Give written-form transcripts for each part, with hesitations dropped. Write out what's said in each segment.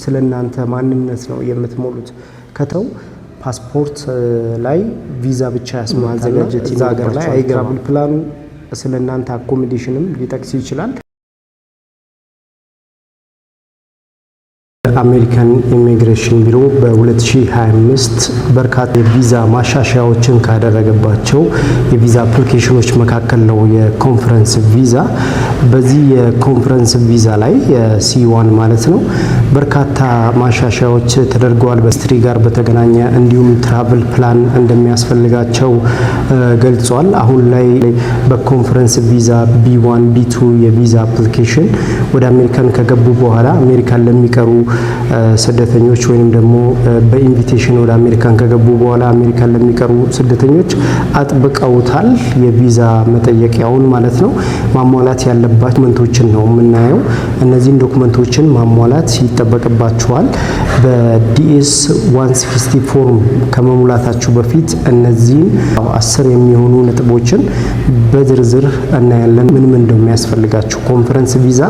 ስለናንተ ማንነት ነው የምትሞሉት። ከተው ፓስፖርት ላይ ቪዛ ብቻ ማዘጋጀት እዛ ሀገር ላይ አይገባም። ፕላኑ ስለናንተ አኮሞዴሽንም ሊጠቅስ ይችላል። አሜሪካን ኢሚግሬሽን ቢሮ በ2025 በርካታ የቪዛ ማሻሻያዎችን ካደረገባቸው የቪዛ አፕሊኬሽኖች መካከል ነው የኮንፈረንስ ቪዛ። በዚህ የኮንፈረንስ ቪዛ ላይ የሲ1 ማለት ነው በርካታ ማሻሻያዎች ተደርገዋል። በስትሪ ጋር በተገናኘ እንዲሁም ትራቭል ፕላን እንደሚያስፈልጋቸው ገልጿል። አሁን ላይ በኮንፈረንስ ቪዛ ቢ1 ቢ2 የቪዛ አፕሊኬሽን ወደ አሜሪካን ከገቡ በኋላ አሜሪካን ለሚቀሩ ስደተኞች ወይንም ደግሞ በኢንቪቴሽን ወደ አሜሪካን ከገቡ በኋላ አሜሪካን ለሚቀሩ ስደተኞች አጥብቀውታል። የቪዛ መጠየቂያውን ማለት ነው ማሟላት ያለባቸው ዶክመንቶችን ነው የምናየው። እነዚህን ዶክመንቶችን ማሟላት ይጠበቅባቸዋል። በዲኤስ 160 ፎርም ከመሙላታችሁ በፊት እነዚህን 10 የሚሆኑ ነጥቦችን በዝርዝር እናያለን። ምን እንደሚያስፈልጋችሁ ኮንፈረንስ ቪዛ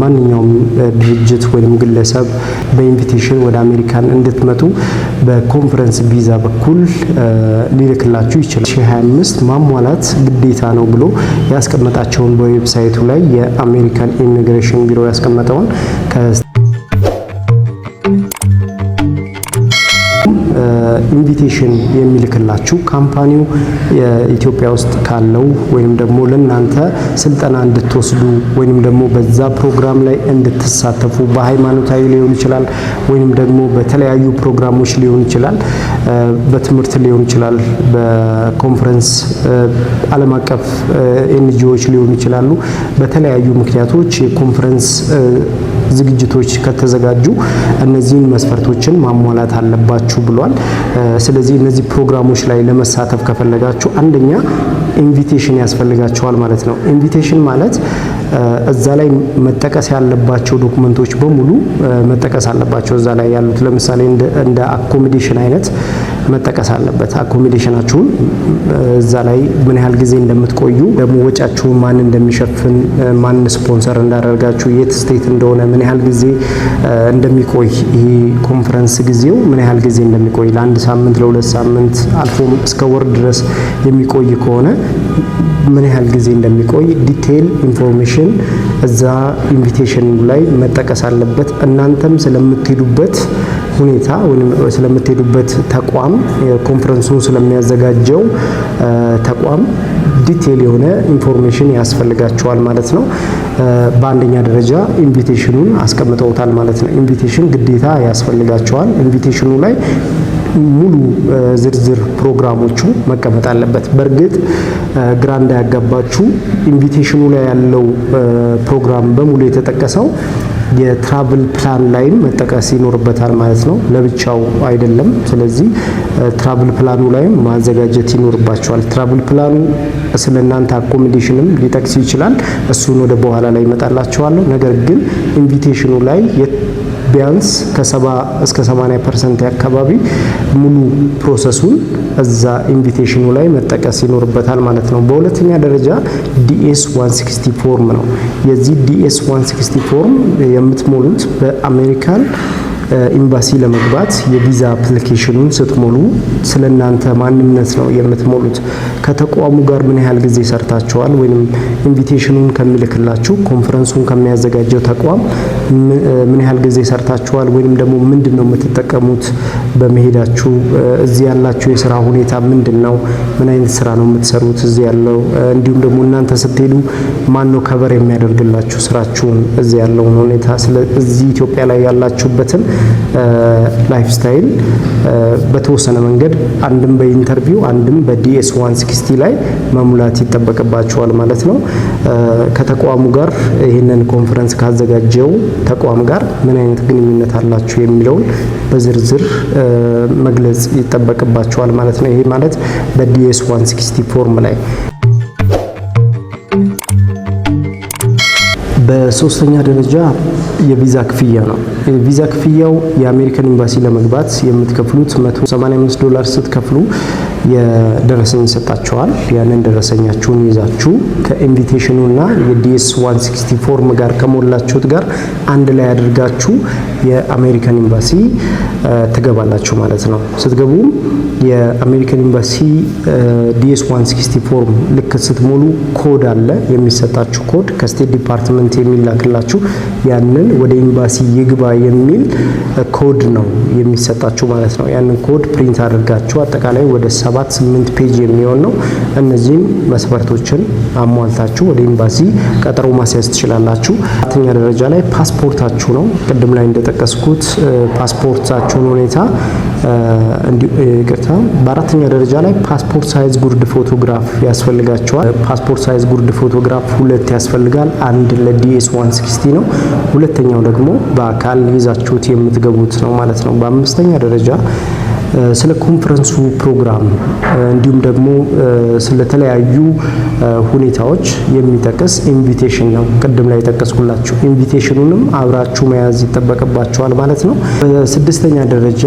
ማንኛውም ድርጅት ወይም ግለሰብ በኢንቪቴሽን ወደ አሜሪካን እንድትመጡ በኮንፈረንስ ቪዛ በኩል ሊልክላችሁ ይችላል። 2025 ማሟላት ግዴታ ነው ብሎ ያስቀመጣቸውን በዌብሳይቱ ላይ የአሜሪካን ኢሚግሬሽን ቢሮ ያስቀመጠውን ኢንቪቴሽን የሚልክላችሁ ካምፓኒው ኢትዮጵያ ውስጥ ካለው ወይም ደግሞ ለናንተ ስልጠና እንድትወስዱ ወይም ደግሞ በዛ ፕሮግራም ላይ እንድትሳተፉ በሃይማኖታዊ ሊሆን ይችላል ወይም ደግሞ በተለያዩ ፕሮግራሞች ሊሆን ይችላል፣ በትምህርት ሊሆን ይችላል፣ በኮንፈረንስ ዓለም አቀፍ ኤንጂኦዎች ሊሆኑ ይችላሉ። በተለያዩ ምክንያቶች የኮንፈረንስ ዝግጅቶች ከተዘጋጁ እነዚህን መስፈርቶችን ማሟላት አለባችሁ ብሏል። ስለዚህ እነዚህ ፕሮግራሞች ላይ ለመሳተፍ ከፈለጋችሁ አንደኛ ኢንቪቴሽን ያስፈልጋቸዋል ማለት ነው። ኢንቪቴሽን ማለት እዛ ላይ መጠቀስ ያለባቸው ዶክመንቶች በሙሉ መጠቀስ አለባቸው። እዛ ላይ ያሉት ለምሳሌ እንደ አኮሞዴሽን አይነት መጠቀስ አለበት። አኮሞዴሽናችሁን እዛ ላይ ምን ያህል ጊዜ እንደምትቆዩ፣ ደግሞ ወጫችሁን ማን እንደሚሸፍን፣ ማን ስፖንሰር እንዳደረጋችሁ፣ የት ስቴት እንደሆነ፣ ምን ያህል ጊዜ እንደሚቆይ፣ ይሄ ኮንፈረንስ ጊዜው ምን ያህል ጊዜ እንደሚቆይ ለአንድ ሳምንት፣ ለሁለት ሳምንት አልፎም እስከ ወር ድረስ የሚቆይ ከሆነ ምን ያህል ጊዜ እንደሚቆይ ዲቴይል ኢንፎርሜሽን እዛ ኢንቪቴሽን ላይ መጠቀስ አለበት። እናንተም ስለምትሄዱበት ሁኔታ ወይም ስለምትሄዱበት ተቋም ኮንፈረንሱን ስለሚያዘጋጀው ተቋም ዲቴይል የሆነ ኢንፎርሜሽን ያስፈልጋቸዋል ማለት ነው። በአንደኛ ደረጃ ኢንቪቴሽኑን አስቀምጠውታል ማለት ነው። ኢንቪቴሽን ግዴታ ያስፈልጋቸዋል። ኢንቪቴሽኑ ላይ ሙሉ ዝርዝር ፕሮግራሞቹ መቀመጥ አለበት። በእርግጥ ግራ እንዳያጋባችሁ ኢንቪቴሽኑ ላይ ያለው ፕሮግራም በሙሉ የተጠቀሰው የትራቭል ፕላን ላይም መጠቀስ ይኖርበታል ማለት ነው፣ ለብቻው አይደለም። ስለዚህ ትራቭል ፕላኑ ላይም ማዘጋጀት ይኖርባቸዋል። ትራቭል ፕላኑ ስለናንተ አኮሞዴሽንም ሊጠቅስ ይችላል። እሱን ወደ በኋላ ላይ ይመጣላችኋለሁ። ነገር ግን ኢንቪቴሽኑ ላይ ቢያንስ ከ70 እስከ 80% አካባቢ ሙሉ ፕሮሰሱን እዛ ኢንቪቴሽኑ ላይ መጠቀስ ይኖርበታል ማለት ነው። በሁለተኛ ደረጃ ዲኤስ 160 ፎርም ነው። የዚህ ዲኤስ 160 ፎርም የምትሞሉት በአሜሪካን ኤምባሲ ለመግባት የቪዛ አፕሊኬሽኑን ስትሞሉ ስለናንተ ማንነት ነው የምትሞሉት። ከተቋሙ ጋር ምን ያህል ጊዜ ሰርታችኋል ወይንም ኢንቪቴሽኑን ከሚልክላችሁ ኮንፈረንሱን ከሚያዘጋጀው ተቋም ምን ያህል ጊዜ ሰርታችኋል ወይንም ደግሞ ምንድነው የምትጠቀሙት በመሄዳችሁ፣ እዚህ ያላችሁ የሥራ ሁኔታ ምንድነው፣ ምን አይነት ስራ ነው የምትሰሩት እዚህ ያለው፣ እንዲሁም ደግሞ እናንተ ስትሄዱ ማን ነው ከቨር የሚያደርግላችሁ ስራችሁን እዚህ ያለው ሁኔታ፣ ስለዚህ ኢትዮጵያ ላይ ያላችሁበትን ላይፍ ስታይል በተወሰነ መንገድ አንድም በኢንተርቪው አንድም በዲኤስ 160 ላይ መሙላት ይጠበቅባቸዋል ማለት ነው። ከተቋሙ ጋር ይህንን ኮንፈረንስ ካዘጋጀው ተቋም ጋር ምን አይነት ግንኙነት አላችሁ የሚለውን በዝርዝር መግለጽ ይጠበቅባቸዋል ማለት ነው። ይሄ ማለት በዲኤስ 160 ፎርም ላይ። በሶስተኛ ደረጃ የቪዛ ክፍያ ነው። የቪዛ ክፍያው የአሜሪካን ኤምባሲ ለመግባት የምትከፍሉት $185 ስትከፍሉ የደረሰኝ ይሰጣችኋል። ያንን ደረሰኛችሁን ይዛችሁ ከኢንቪቴሽኑና የዲኤስ 160 ፎርም ጋር ከሞላችሁት ጋር አንድ ላይ አድርጋችሁ የአሜሪካን ኤምባሲ ትገባላችሁ ማለት ነው። ስትገቡም የአሜሪካን ኤምባሲ ዲኤስ 160 ፎርም ልክ ስትሞሉ ኮድ አለ የሚሰጣችሁ ኮድ ከስቴት ዲፓርትመንት የሚላክላችሁ ያንን ወደ ኤምባሲ ይግባ የሚል ኮድ ነው የሚሰጣችሁ ማለት ነው። ያንን ኮድ ፕሪንት አድርጋችሁ አጠቃላይ ወደ 7-8 ፔጅ የሚሆን ነው። እነዚህን መስፈርቶችን አሟልታችሁ ወደ ኤምባሲ ቀጠሮ ማስያዝ ትችላላችሁ። አራተኛ ደረጃ ላይ ፓስፖርታችሁ ነው። ቅድም ላይ እንደጠቀስኩት ፓስፖርታችሁን ሁኔታ በአራተኛ ደረጃ ላይ ፓስፖርት ሳይዝ ጉርድ ፎቶግራፍ ያስፈልጋቸዋል። ፓስፖርት ሳይዝ ጉርድ ፎቶግራፍ 2 ያስፈልጋል። አንድ ለዲኤስ 160 ነው፣ ሁለተኛው ደግሞ በአካል ይዛችሁት የምትገቡት ነው ማለት ነው። በአምስተኛ ደረጃ ስለ ኮንፈረንሱ ፕሮግራም እንዲሁም ደግሞ ስለተለያዩ ሁኔታዎች የሚጠቅስ ኢንቪቴሽን ነው። ቅድም ላይ የጠቀስኩላችሁ ኢንቪቴሽኑንም አብራችሁ መያዝ ይጠበቅባችኋል ማለት ነው። በስድስተኛ ደረጃ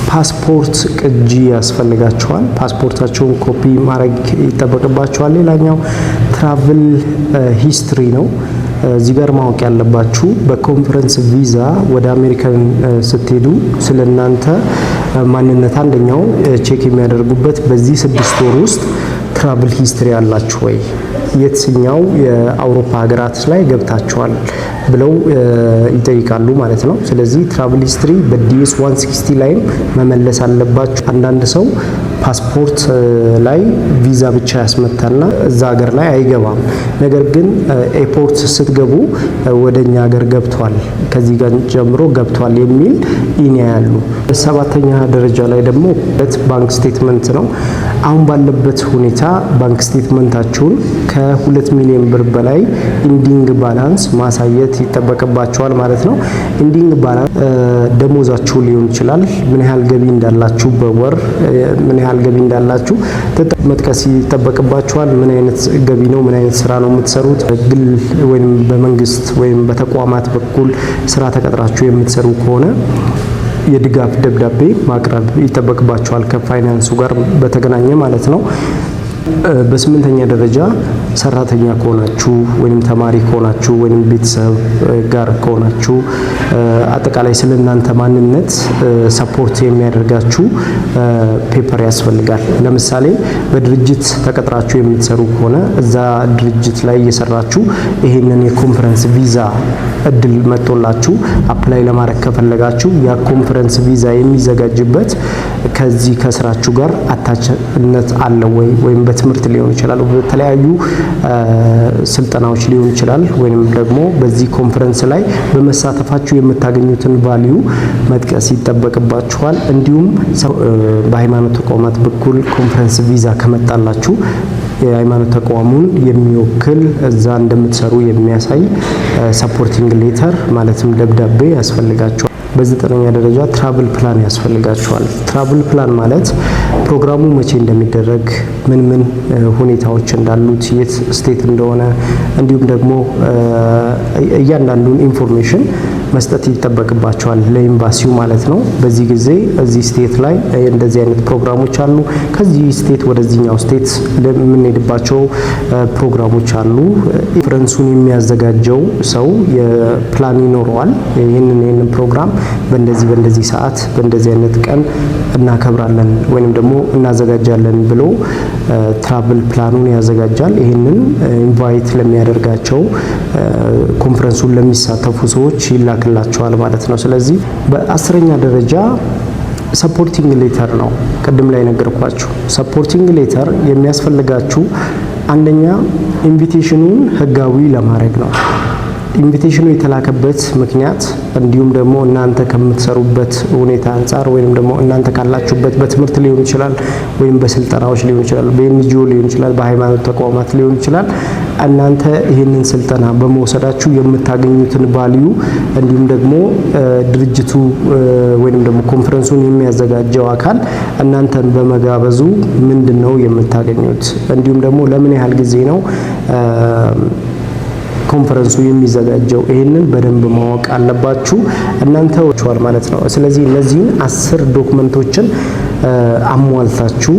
ፓስፖርት ቅጂ ያስፈልጋቸዋል። ፓስፖርታቸውን ኮፒ ማድረግ ይጠበቅባቸዋል። ሌላኛው ትራቭል ሂስትሪ ነው። እዚህ ጋር ማወቅ ያለባችሁ በኮንፈረንስ ቪዛ ወደ አሜሪካን ስትሄዱ ስለናንተ ማንነት አንደኛው ቼክ የሚያደርጉበት በዚህ 6 ወር ውስጥ ትራቭል ሂስትሪ አላችሁ ወይ፣ የትኛው የአውሮፓ ሀገራት ላይ ገብታችኋል ብለው ይጠይቃሉ ማለት ነው። ስለዚህ ትራቭል ሂስትሪ በዲኤስ 160 ላይም መመለስ አለባችሁ። አንዳንድ ሰው ፓስፖርት ላይ ቪዛ ብቻ ያስመታና እዛ ሀገር ላይ አይገባም። ነገር ግን ኤርፖርት ስትገቡ ወደኛ ሀገር ገብቷል፣ ከዚህ ጋር ጀምሮ ገብቷል የሚል ኢኒያ ያሉ። ሰባተኛ ደረጃ ላይ ደግሞ ባንክ ስቴትመንት ነው። አሁን ባለበት ሁኔታ ባንክ ስቴትመንታችሁን ከ2 ሚሊዮን ብር በላይ ኢንዲንግ ባላንስ ማሳየት ይጠበቅባቸዋል ማለት ነው። ኢንዲንግ ባላንስ ደሞዛችሁ ሊሆን ይችላል። ምን ያህል ገቢ እንዳላችሁ በወር ምን ያህል ገቢ እንዳላችሁ መጥቀስ ይጠበቅባችኋል። ምን አይነት ገቢ ነው፣ ምን አይነት ስራ ነው የምትሰሩት፣ ግል ወይም በመንግስት ወይም በተቋማት በኩል ስራ ተቀጥራችሁ የምትሰሩ ከሆነ የድጋፍ ደብዳቤ ማቅረብ ይጠበቅባችኋል ከፋይናንሱ ጋር በተገናኘ ማለት ነው። በስምንተኛ ደረጃ ሰራተኛ ከሆናችሁ ወይም ተማሪ ከሆናችሁ ወይም ቤተሰብ ጋር ከሆናችሁ አጠቃላይ ስለናንተ ማንነት ሰፖርት የሚያደርጋችሁ ፔፐር ያስፈልጋል። ለምሳሌ በድርጅት ተቀጥራችሁ የምትሰሩ ከሆነ እዛ ድርጅት ላይ እየሰራችሁ ይሄንን የኮንፈረንስ ቪዛ እድል መጥቶላችሁ አፕላይ ለማድረግ ከፈለጋችሁ ያ ኮንፈረንስ ቪዛ የሚዘጋጅበት ከዚህ ከስራችሁ ጋር አታችነት አለው ወይም በትምህርት ሊሆን ይችላል፣ በተለያዩ ስልጠናዎች ሊሆን ይችላል፣ ወይንም ደግሞ በዚህ ኮንፈረንስ ላይ በመሳተፋችሁ የምታገኙትን ቫልዩ መጥቀስ ይጠበቅባችኋል። እንዲሁም በሃይማኖት ተቋማት በኩል ኮንፈረንስ ቪዛ ከመጣላችሁ የሃይማኖት ተቋሙን የሚወክል እዛ እንደምትሰሩ የሚያሳይ ሰፖርቲንግ ሌተር ማለትም ደብዳቤ ያስፈልጋችኋል። በዘጠነኛ ደረጃ ትራቭል ፕላን ያስፈልጋችኋል። ትራቭል ፕላን ማለት ፕሮግራሙ መቼ እንደሚደረግ፣ ምን ምን ሁኔታዎች እንዳሉት፣ የት ስቴት እንደሆነ እንዲሁም ደግሞ እያንዳንዱን ኢንፎርሜሽን መስጠት ይጠበቅባቸዋል ለኤምባሲው ማለት ነው። በዚህ ጊዜ እዚህ ስቴት ላይ እንደዚህ አይነት ፕሮግራሞች አሉ፣ ከዚህ ስቴት ወደዚህኛው ስቴት የምንሄድባቸው ፕሮግራሞች አሉ። ኮንፈረንሱን የሚያዘጋጀው ሰው የፕላን ይኖረዋል። ይህንን ፕሮግራም በእንደዚህ ሰዓት በእንደዚህ አይነት ቀን እናከብራለን ወይንም ደግሞ እናዘጋጃለን ብሎ ትራቭል ፕላኑን ያዘጋጃል። ይህንን ኢንቫይት ለሚያደርጋቸው ኮንፈረንሱን ለሚሳተፉ ሰዎች ይላክላቸዋል ማለት ነው። ስለዚህ በ10ኛ ደረጃ ሰፖርቲንግ ሌተር ነው። ቅድም ላይ ነገርኳችሁ። ሰፖርቲንግ ሌተር የሚያስፈልጋችሁ አንደኛ ኢንቪቴሽኑን ህጋዊ ለማድረግ ነው። ኢንቪቴሽኑ የተላከበት ምክንያት እንዲሁም ደግሞ እናንተ ከምትሰሩበት ሁኔታ አንጻር ወይም ደግሞ እናንተ ካላችሁበት በትምህርት ሊሆን ይችላል ወይም በስልጠናዎች ሊሆን ይችላል፣ በኤንጂኦ ሊሆን ይችላል፣ በሃይማኖት ተቋማት ሊሆን ይችላል። እናንተ ይህንን ስልጠና በመውሰዳችሁ የምታገኙትን ቫልዩ እንዲሁም ደግሞ ድርጅቱ ወይም ደግሞ ኮንፈረንሱን የሚያዘጋጀው አካል እናንተን በመጋበዙ ምንድነው የምታገኙት፣ እንዲሁም ደግሞ ለምን ያህል ጊዜ ነው ኮንፈረንሱ የሚዘጋጀው፣ ይሄንን በደንብ ማወቅ አለባችሁ እናንተ ወጥቷል ማለት ነው። ስለዚህ እነዚህን 10 ዶክመንቶችን አሟልታችሁ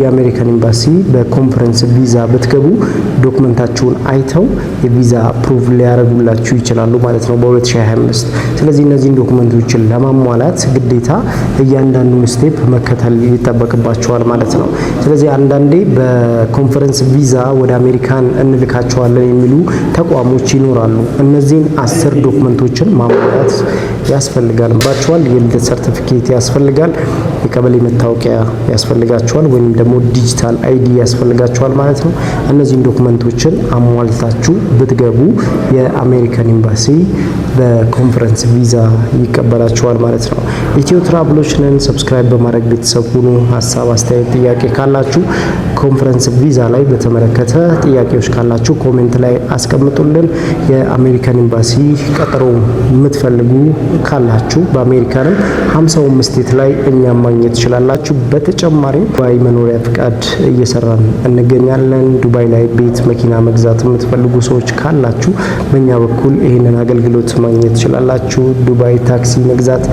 የአሜሪካን ኤምባሲ በኮንፈረንስ ቪዛ ብትገቡ ዶክመንታችሁን አይተው የቪዛ አፕሩቭ ሊያደርጉላችሁ ይችላሉ ማለት ነው በ2025። ስለዚህ እነዚህን ዶክመንቶችን ለማሟላት ግዴታ እያንዳንዱን ስቴፕ መከተል ይጠበቅባቸዋል ማለት ነው። ስለዚህ አንዳንዴ በኮንፈረንስ ቪዛ ወደ አሜሪካን እንልካቸዋለን የሚሉ ተቋሞች ይኖራሉ። እነዚህን 10 ዶክመንቶችን ማሟላት ያስፈልጋል ባቸዋል። የልደት ሰርቲፊኬት ያስፈልጋል፣ የቀበሌ መታወቂያ ያስፈልጋቸዋል፣ ወይም ደግሞ ዲጂታል አይዲ ያስፈልጋቸዋል ማለት ነው። እነዚህን ዶክመንቶችን አሟልታችሁ ብትገቡ የአሜሪካን ኤምባሲ በኮንፈረንስ ቪዛ ይቀበላችኋል ማለት ነው። ኢትዮ ትራቭሎችንን ሰብስክራይብ በማድረግ ቤተሰብ ሁኑ። ሀሳብ፣ አስተያየት፣ ጥያቄ ካላችሁ ኮንፈረንስ ቪዛ ላይ በተመለከተ ጥያቄዎች ካላችሁ ኮሜንት ላይ አስቀምጡልን። የአሜሪካን ኤምባሲ ቀጠሮ የምትፈልጉ ካላችሁ በአሜሪካንም 50 ስቴት ላይ እኛም ማግኘት ትችላላችሁ። በተጨማሪም ዱባይ መኖሪያ ፍቃድ እየሰራን እንገኛለን። ዱባይ ላይ ቤት፣ መኪና መግዛት የምትፈልጉ ሰዎች ካላችሁ በእኛ በኩል ይህንን አገልግሎት ማግኘት ትችላላችሁ። ዱባይ ታክሲ መግዛት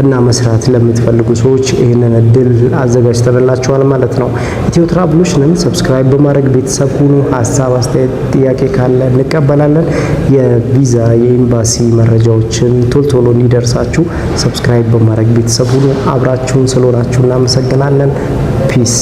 እና መስራት ለምትፈልጉ ሰዎች ይህንን እድል አዘጋጅተንላችኋል ማለት ነው። ኢትዮ ትራቭሎችንን ሰብስክራይብ በማድረግ ቤተሰብ ሁኑ። ሀሳብ፣ አስተያየት፣ ጥያቄ ካለ እንቀበላለን። የቪዛ የኤምባሲ መረጃዎችን ቶሎ እንዲደርሳችሁ ሰብስክራይብ በማድረግ ቤተሰብ ሁኑ። አብራችሁን ስለሆናችሁ እናመሰግናለን። ፒስ